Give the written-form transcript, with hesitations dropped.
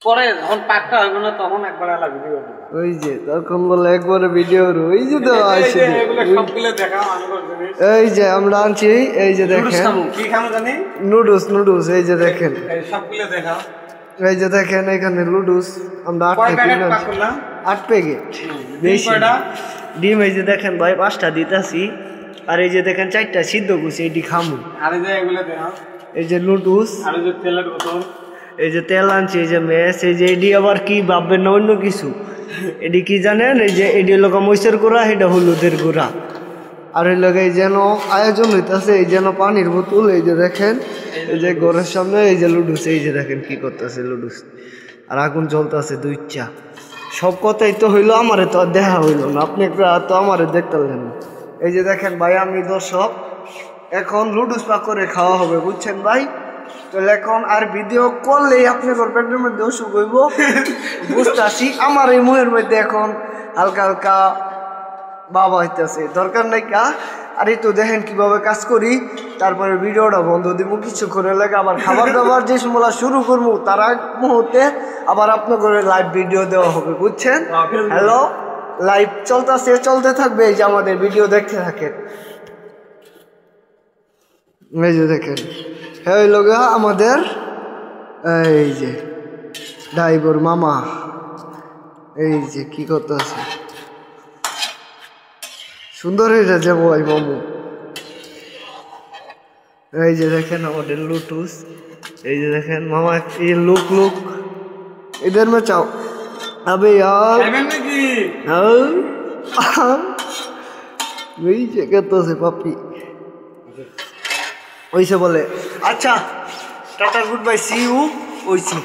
পরে যখন পাকটা হবে না তখন একবার লাগবে ওই যে তখন বলে একবারে ভিডিও ওই যে তো আসে সবগুলো দেখাও আমাদের জিনিস এই যে আমরা আনছি এই যে দেখেন কি খামো জানি নুডলস এই যে দেখেন সবগুলো দেখাও এই যে দেখেন এখানে নুডলস আমরা 8 প্যাকেট করলাম 8 প্যাকেট বেশি ডিম এই যে দেখেন ভাই 5টা দিতাছি আর এই যে দেখেন 4টা সিদ্ধ করছি এটি খামু আর এই যে এগুলো দেখাও এই যে নুডলস আর এই যে তেলের বোতল এই যে তেল আনছি এই যে মেস এই যে এডি আবার কি ভাববেন না অন্য কিছু এডি কি জানেন এই যে এডি লোক মরিচের গুঁড়া এটা হলুদের গুঁড়া আর এই লোক এই যেন আয়োজন হইতেছে এই যেন পানির বোতল এই যে দেখেন এই যে ঘরের সামনে এই যে লুডুস এই যে দেখেন কি করতেছে লুডুস আর আগুন জ্বলতেছে 2টা সব কথাই তো হইলো আমারে তো দেখা হইলো না আপনি তো আমারে দেখতেলেন না এই যে দেখেন ভাই আমি দর্শক এখন লুডুস পাক করে খাওয়া হবে বুঝছেন ভাই তাহলে এখন আর ভিডিও করলেই আপনার পেটের মধ্যে অসুখ হইব বুঝতেছি আমার এই মুহের মধ্যে এখন হালকা হালকা বাবা হইতেছে দরকার নাই কা আর এই তো দেখেন কিভাবে কাজ করি তারপরে ভিডিওটা বন্ধ দিব কিছু করে লাগে আবার খাবার দাবার যে সময় শুরু করবো তার আগ মুহূর্তে আবার আপনার করে লাইভ ভিডিও দেওয়া হবে বুঝছেন হ্যালো লাইভ চলতে থাকবে এই যে আমাদের ভিডিও দেখতে থাকেন এই যে দেখেন হ্যাঁ ওই লোক আমাদের এই যে ড্রাইভার মামা এই যে কি করতে আছে সুন্দর হয়ে যাবো ভাই মামু এই যে দেখেন আমাদের লুটুস এই যে দেখেন মামা এই লুক इधर में चाओ अबे यार वही जगह तो से पापी वैसे बोले अच्छा tata good bye see you वैसे